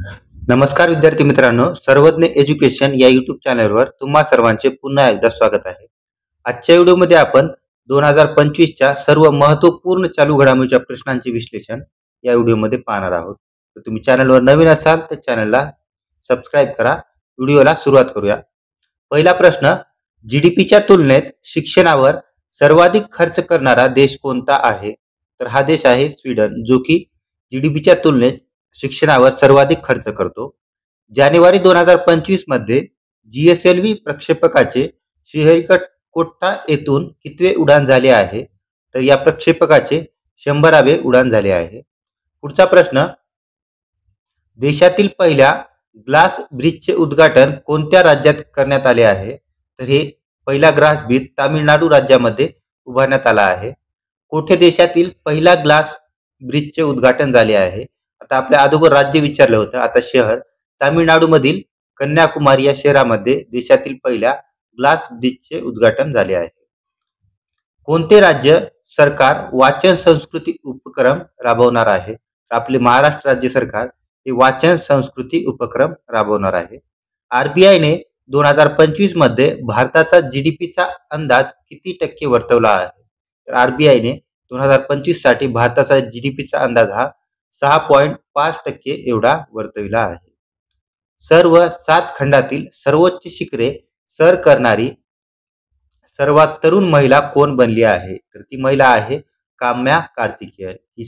नमस्कार विद्यार्थी मित्रांनो, सर्वज्ञ एज्युकेशन या यूट्यूब चॅनलवर तुम्हा सर्वांचे पुन्हा एकदा स्वागत आहे. आजच्या व्हिडिओमध्ये आपण 2025च्या सर्व महत्त्वपूर्ण चालू घडामोडीच्या प्रश्नांचे विश्लेषण या व्हिडिओमध्ये पाहणार आहोत. तर तुम्ही चॅनलवर नवीन असाल तर चॅनलला सबस्क्राईब करा. व्हिडिओला सुरुवात करूया. पहिला प्रश्न, जीडीपीच्या तुलनेत शिक्षणावर सर्वाधिक खर्च करणारा देश कोणता आहे? तर हा देश आहे स्वीडन, जो की जीडीपीच्या तुलनेत शिक्षणावर सर्वाधिक खर्च करतो. जानेवारी 2025 मध्ये जीएसएलव्ही प्रक्षेपकाचे श्रीहरिकोटा येथून कितवे उड्डाण झाले आहे? तर या प्रक्षेपकाचे 100वे उड्डाण झाले आहे. पुढचा प्रश्न, देशातील पहिल्या ग्लास ब्रिजचे उद्घाटन कोणत्या राज्यात करण्यात आले आहे? तर हे पहिला ग्लास ब्रिज तामिळनाडू राज्यामध्ये उभारण्यात आला आहे. कोठे देशातील पहिला ग्लास ब्रिजचे उद्घाटन झाले आहे? आता आपल्या अगोदर राज्य विचारलं होतं, आता शहर. तामिळनाडू मधील कन्याकुमारी या शहरामध्ये देशातील पहिल्या ग्लास ब्रिजचे उद्घाटन झाले आहे. कोणते राज्य सरकार वाचन संस्कृती उपक्रम राबवणार आहे? आपले महाराष्ट्र राज्य सरकार हे वाचन संस्कृती उपक्रम राबवणार आहे. आरबीआयने 2025 मध्ये भारताचा जीडीपीचा अंदाज किती टक्के वर्तवला आहे? तर आरबीआयने 2025 साठी भारताचा जीडीपीचा अंदाज हा 6.5% एवढा वर्तविला आहे. सर्व 7 खंडातील सर्वोच्च शिखरे सर करणारी सर्वात तरुण महिला कोण बनली आहे? तर ती महिला आहे काम्या कार्तिकेयन. ही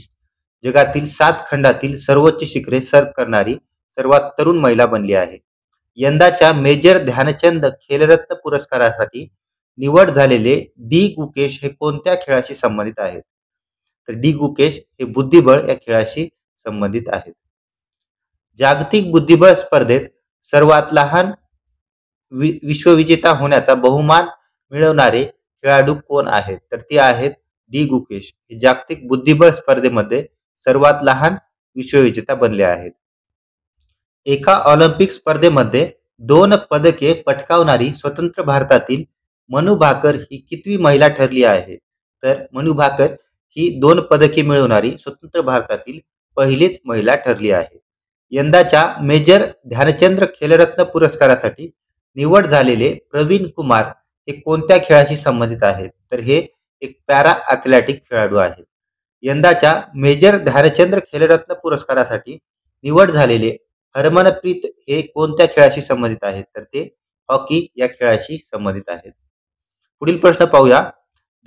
जगातील 7 खंडातील सर्वोच्च शिखरे सर करणारी सर्वात तरुण महिला बनली आहे. यंदाच्या मेजर ध्यानचंद खेलरत्न पुरस्कारासाठी निवड झालेले डी गुकेश हे कोणत्या खेळाशी संबंधित आहेत? तर डी गुकेश हे बुद्धिबळ या खेळाशी संबंधित आहेत. जागतिक बुद्धिबळ स्पर्धेत सर्वात लहान विश्वविजेता होण्याचा बहुमान मिळवणारे खेळाडू कोण आहेत? तर ते आहेत डी गुकेश. हे जागतिक बुद्धिबळ स्पर्धेमध्ये सर्वात लहान विश्वविजेता बनले आहेत. एका ऑलिम्पिक स्पर्धेमध्ये 2 पदके पटकावणारी स्वतंत्र भारतातील मनू भाकर ही कितवी महिला ठरली आहे? तर मनू भाकर ही 2 पदके मिळवणारी स्वतंत्र भारतातील पहिलीच महिला ठरली आहे. यंदाच्या मेजर ध्यानचंद खेलरत्न पुरस्कारासाठी निवड झालेले प्रवीण कुमार हे कोणत्या खेळाशी संबंधित आहेत? तर हे एक पॅरा ॲथलेटिक खेळाडू आहेत. यंदाच्या मेजर ध्यानचंद खेलरत्न पुरस्कारासाठी निवड झालेले हरमनप्रीत हे कोणत्या खेळाशी संबंधित आहेत? तर ते हॉकी या खेळाशी संबंधित आहेत. पुढील प्रश्न पाहूया.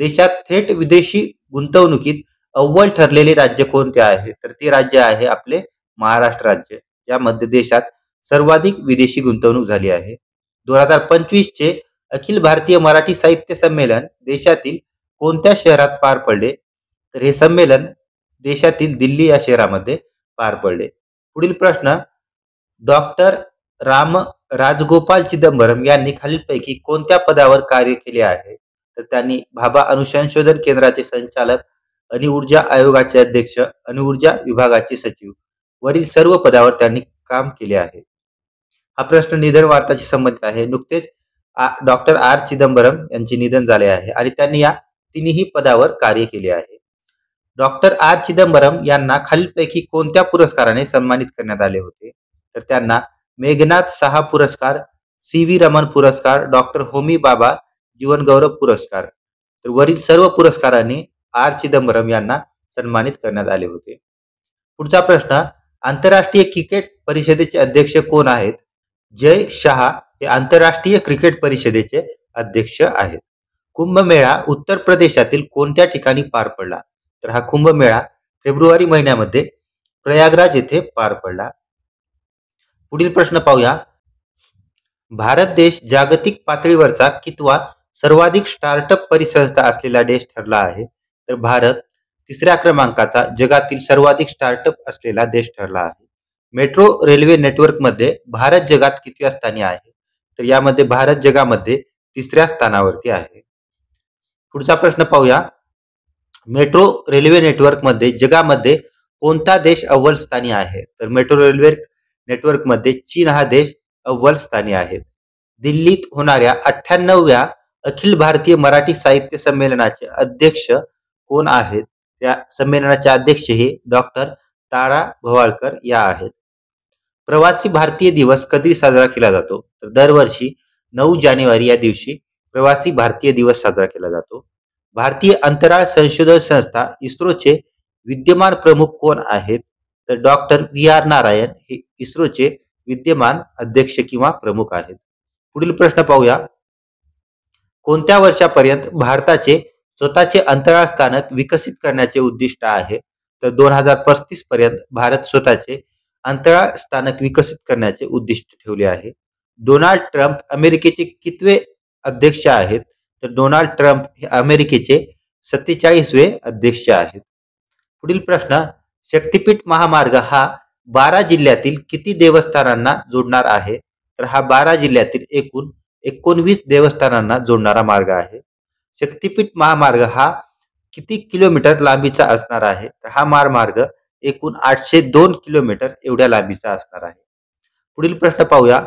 देशात थेट विदेशी गुंतवणुकीत अव्वल ठरलेले राज्य कोणते आहे? तर ते राज्य आहे आपले महाराष्ट्र राज्य, ज्यामध्ये देशात सर्वाधिक विदेशी गुंतवणूक झाली आहे. 2025 चे अखिल भारतीय मराठी साहित्य संमेलन देशातील कोणत्या शहरात पार पडले? तर हे संमेलन देशातील दिल्ली या शहरामध्ये पार पडले. पुढील प्रश्न, डॉक्टर राजगोपाल चिदंबरम यांनी खालीलपैकी कोणत्या पदावर कार्य केले आहे? तर त्यांनी भाभा अनुसंशोधन केंद्राचे संचालक, अणुऊर्जा आयोगाचे अध्यक्ष, अणुऊर्जा विभागाचे सचिव वरील सर्व पदावर त्यांनी काम केले आहे. हा प्रश्न निधन वार्ताशी संबंधित आहे. नुकतेच डॉक्टर आर चिदंबरम यांचे निधन झाले आहे आणि त्यांनी या तिन्ही पदावर कार्य केले आहे. डॉक्टर आर चिदंबरम यांना खालीलपैकी कोणत्या पुरस्काराने सन्मानित करण्यात आले होते? तर त्यांना मेघनाथ साहा पुरस्कार, सी व्ही रमन पुरस्कार, डॉक्टर होमी बाबा जीवनगौरव पुरस्कार. तर वरील सर्व पुरस्कारांनी आर चिदंबरम यांना सन्मानित करण्यात आले होते. पुढचा प्रश्न, आंतरराष्ट्रीय क्रिकेट परिषदेचे अध्यक्ष कोण आहेत? जय शहा हे आंतरराष्ट्रीय क्रिकेट परिषदेचे अध्यक्ष आहेत. कुंभमेळा उत्तर प्रदेशातील कोणत्या ठिकाणी पार पडला? तर हा कुंभमेळा फेब्रुवारी महिन्यामध्ये प्रयागराज येथे पार पडला. पुढील प्रश्न पाहूया. भारत देश जागतिक पातळीवरचा कितवा सर्वाधिक स्टार्टअप परिसंस्था असलेला देश ठरला आहे? तर भारत 3ऱ्या क्रमांकाचा जगातील सर्वाधिक स्टार्टअप असलेला देश ठरला आहे. मेट्रो रेल्वे नेटवर्क मध्ये भारत जगात कितव्या स्थानी आहे? तर यामध्ये भारत जगामध्ये 3ऱ्या स्थानावरती आहे. पुढचा प्रश्न पाहूया. मेट्रो रेल्वे नेटवर्क मध्ये जगामध्ये कोणता देश अव्वल स्थानी आहे? तर मेट्रो रेल्वे नेटवर्क मध्ये चीन हा देश अव्वल स्थानी आहे. दिल्लीत होणाऱ्या 98व्या अखिल भारतीय मराठी साहित्य संमेलनाचे अध्यक्ष कोण आहेत? त्या संमेलनाचे अध्यक्ष हे डॉक्टर तारा भवाळकर या आहेत. प्रवासी भारतीय दिवस कधी साजरा केला जातो? तर दरवर्षी 9 जानेवारी या दिवशी प्रवासी भारतीय दिवस साजरा केला जातो. भारतीय अंतराळ संशोधन संस्था इस्रोचे विद्यमान प्रमुख कोण आहेत? तर डॉक्टर व्ही आर नारायण हे इस्रोचे विद्यमान अध्यक्ष किंवा प्रमुख आहेत. पुढील प्रश्न पाहूया. कोणत्या वर्षापर्यंत भारताचे स्वतःचे अंतराळ स्थानक विकसित करण्याचे उद्दिष्ट आहे? तर 2035 पर्यंत भारत स्वतःचे अंतराळ स्थानक विकसित करण्याचे उद्दिष्ट ठेवले आहे. डोनाल्ड ट्रम्प अमेरिकेचे कितवे अध्यक्ष आहेत? तर डोनाल्ड ट्रम्प हे अमेरिकेचे 47वे अध्यक्ष आहेत. पुढील प्रश्न. शक्तिपीठ महामार्ग हा 12 जिल्ह्यातील किती देवस्थानांना जोडणार आहे? तर हा 12 जिल्ह्यातील एकूण 19 देवस्थानांना जोडणारा मार्ग आहे. शक्तिपीठ महामार्ग हा किती किलोमीटर लांबीचा असणार आहे? तर हा महामार्ग एकूण 802 किलोमीटर एवढ्या लांबीचा असणार आहे. पुढील प्रश्न पाहूया.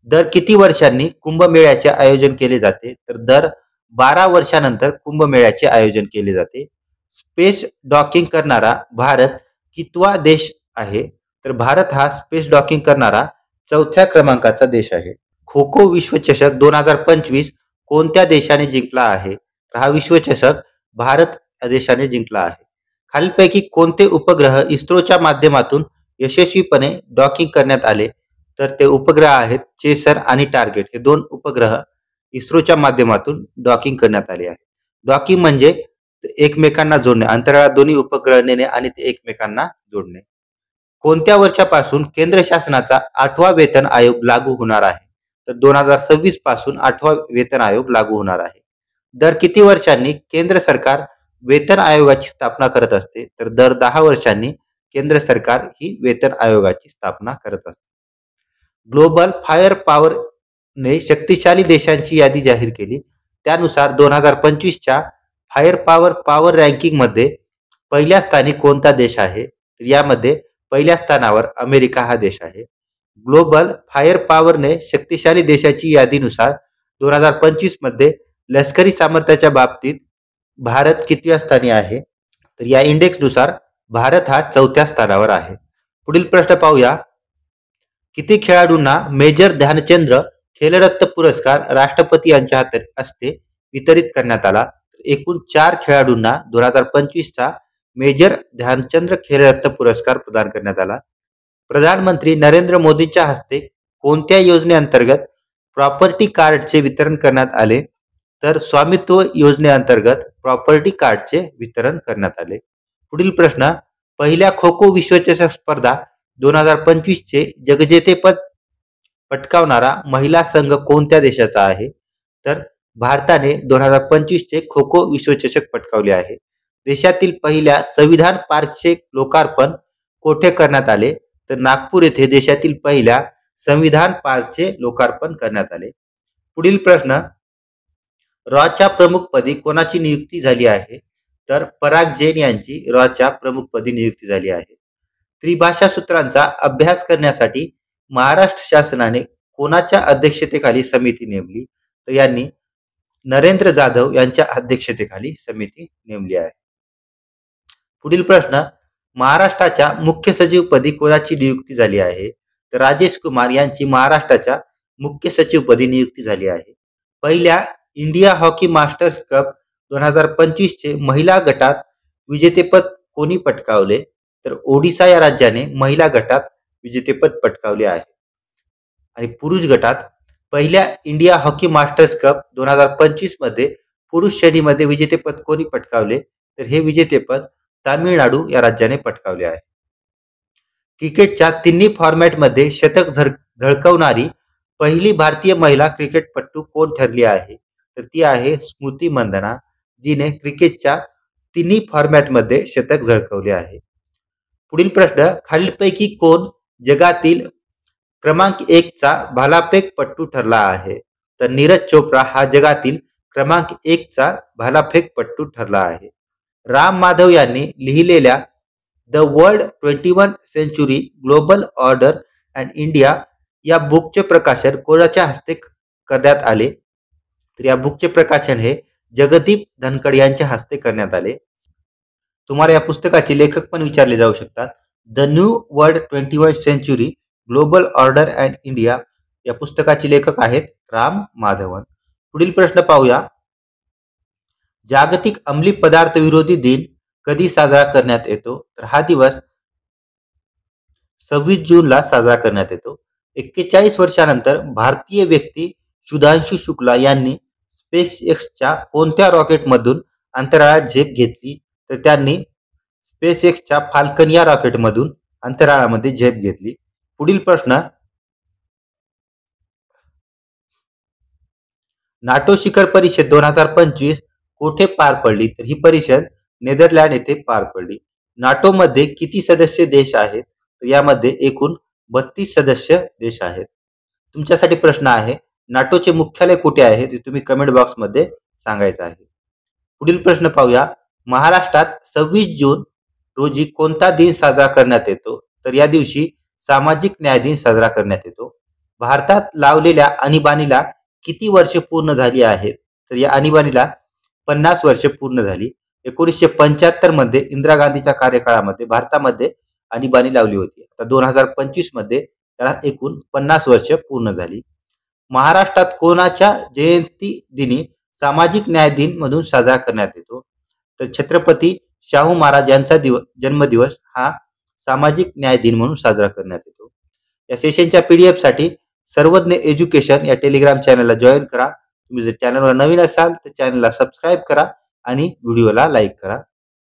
दर किती वर्षांनी कुंभमेळ्याचे आयोजन केले जाते? तर दर 12 वर्षानंतर कुंभमेळ्याचे आयोजन केले जाते. स्पेस डॉकिंग करणारा भारत कितवा देश आहे? तर भारत हा स्पेस डॉकिंग करणारा 4थ्या क्रमांकाचा देश आहे. खो खो विश्वचषक 2025 कोणत्या देशाने जिंकला आहे? तर हा विश्वचषक भारत या देशाने जिंकला आहे. खालीलपैकी कोणते उपग्रह इस्रोच्या माध्यमातून यशस्वीपणे डॉकिंग करण्यात आले? तर ते उपग्रह आहेत चेसर आणि टार्गेट. हे 2 उपग्रह इस्रोच्या माध्यमातून डॉकिंग करण्यात आले आहे. डॉकिंग म्हणजे एकमेकांना जोडणे, अंतराळात दोन्ही उपग्रह नेणे आणि ते एकमेकांना जोडणे. कोणत्या वर्षापासून केंद्र शासनाचा 8वा वेतन आयोग लागू होणार आहे? तर 2026 पासून 8वा वेतन आयोग लागू होणार आहे. दर किती वर्षांनी केंद्र सरकार वेतन आयोगाची स्थापना करत असते? तर दर 10 वर्षांनी केंद्र सरकार ही वेतन आयोगाची स्थापना करत असते. ग्लोबल फायर पॉवरने शक्तिशाली देशांची यादी जाहीर केली. त्यानुसार 2025च्या फायर पॉवर रँकिंगमध्ये पहिल्या स्थानी कोणता देश आहे? तर यामध्ये पहिल्या स्थानावर अमेरिका हा देश आहे. ग्लोबल फायर पॉवरने शक्तिशाली देशाची यादीनुसार 2025 मध्ये लष्करी सामर्थ्याच्या बाबतीत भारत कितव्या स्थानी आहे? तर या इंडेक्सनुसार भारत हा 4थ्या स्थानावर आहे. पुढील प्रश्न पाहूया. किती खेळाडूंना मेजर ध्यानचंद खेलरत्न पुरस्कार राष्ट्रपती यांच्या हस्ते वितरित करण्यात आला? एकूण 4 खेळाडूंना 2025चा मेजर ध्यानचंद खेलरत्न पुरस्कार प्रदान करण्यात आला. प्रधानमंत्री नरेंद्र मोदींच्या हस्ते कोणत्या योजनेअंतर्गत प्रॉपर्टी कार्डचे वितरण करण्यात आले? तर स्वामित्व योजनेअंतर्गत प्रॉपर्टी कार्डचे वितरण करण्यात आले. पुढील प्रश्न. पहिल्या खो खो विश्वचषक स्पर्धा 2025 चे जगजेतेपद पटकावणारा महिला संघ कोणत्या देशाचा आहे? तर भारताने 2025 चे खो खो विश्वचषक पटकावले आहे. देशातील पहिल्या संविधान पार्कचे लोकार्पण कोठे करण्यात आले? तर नागपूर येथे देशातील पहिल्या संविधान पार्कचे लोकार्पण करण्यात आले. पुढील प्रश्न. रॉच्या प्रमुखपदी कोणाची नियुक्ती झाली आहे? तर पराग जैन यांची रॉच्या प्रमुखपदी नियुक्ती झाली आहे. त्रिभाषा सूत्रांचा अभ्यास करण्यासाठी महाराष्ट्र शासनाने कोणाच्या अध्यक्षतेखाली समिती नेमली? तर यांनी नरेंद्र जाधव यांच्या अध्यक्षतेखाली समिती नेमली आहे. पुढील प्रश्न. महाराष्ट्राच्या मुख्य सचिवपदी कोणाची नियुक्ती झाली आहे? तर राजेश कुमार यांची महाराष्ट्राच्या मुख्य सचिवपदी नियुक्ती झाली आहे. पहिल्या इंडिया हॉकी मास्टर्स कप 2025 चे महिला गटात विजेतेपद कोणी पटकावले? तर ओडिसा या राज्याने महिला गटात विजेतेपद पटकावले आहे. आणि पुरुष गटात पहिल्या इंडिया हॉकी मास्टर्स कप 2025 मध्ये पुरुष श्रेणीमध्ये विजेतेपद कोणी पटकावले? तर हे विजेतेपद तामिळनाडू या राज्याने पटकावले आहे. क्रिकेटच्या तिन्ही फॉर्मॅटमध्ये शतक झळकवणारी पहिली भारतीय महिला क्रिकेटपटू कोण ठरली आहे? तर ती आहे स्मृती मंदना, जिने क्रिकेटच्या तिन्ही फॉर्मॅटमध्ये शतक झळकवले आहे. पुढील प्रश्न. खालीलपैकी कोण जगातील क्रमांक 1 चा भालाफेक पट्टू ठरला आहे? तर नीरज चोप्रा हा जगातील क्रमांक 1 चा भालाफेक पट्टू ठरला आहे. राम माधव यांनी लिहिलेल्या the world 21 century global order and India या बुकचे प्रकाशन कोणाच्या हस्ते करण्यात आले? तर या बुकचे प्रकाशन हे जगदीप धनखड यांच्या हस्ते करण्यात आले. तुम्हाला या पुस्तकाचे लेखक पण विचारले जाऊ शकतात. The new world 21 century global order and India या पुस्तकाचे लेखक आहेत राम माधवन. पुढील प्रश्न पाहूया. जागतिक अंमली पदार्थ विरोधी दिन कधी साजरा करण्यात येतो? तर हा दिवस 26 जूनला साजरा करण्यात येतो. 41 वर्षानंतर भारतीय व्यक्ती सुधांशु शुक्ला यांनी स्पेस एक्सच्या कोणत्या रॉकेटमधून अंतराळात झेप घेतली? तर त्यांनी स्पेस एक्सच्या फाल्कन या रॉकेटमधून अंतराळामध्ये झेप घेतली. पुढील प्रश्न. नाटो शिखर परिषद 2025 कोठे पार पडली? तर ही परिषद नेदरलँड येथे पार पडली. नाटोमध्ये किती सदस्य देश आहेत? तर यामध्ये एकूण 32 सदस्य देश आहेत. तुमच्यासाठी प्रश्न आहे, नाटोचे मुख्यालय कुठे आहे? ते तुम्ही कमेंट बॉक्समध्ये सांगायचं आहे. पुढील प्रश्न पाहूया. महाराष्ट्रात 26 जून रोजी कोणता दिन साजरा करण्यात येतो? तर या दिवशी सामाजिक न्याय दिन साजरा करण्यात येतो. भारतात लावलेल्या आणीबाणीला किती वर्षे पूर्ण झाली आहेत? तर या आणीबाणीला 50 वर्षे पूर्ण झाली. 1975 मध्ये इंदिरा गांधीच्या कार्यकाळामध्ये भारतामध्ये आणीबाणी लावली होती. आता 2025 मध्ये त्याला एकूण 50 वर्ष पूर्ण झाली. महाराष्ट्रात कोणाच्या जयंती दिनी सामाजिक न्याय दिन म्हणून साजरा करण्यात येतो? तर छत्रपती शाहू महाराज यांचा जन्मदिवस हा सामाजिक न्याय दिन म्हणून साजरा करण्यात येतो. या सेशनच्या पीडीएफ साठी सर्वज्ञ एज्युकेशन या टेलिग्राम चॅनलला जॉईन करा. तुम्ही जर चॅनलवर नवीन असाल तर चॅनलला सबस्क्राईब करा आणि व्हिडिओला लाईक करा.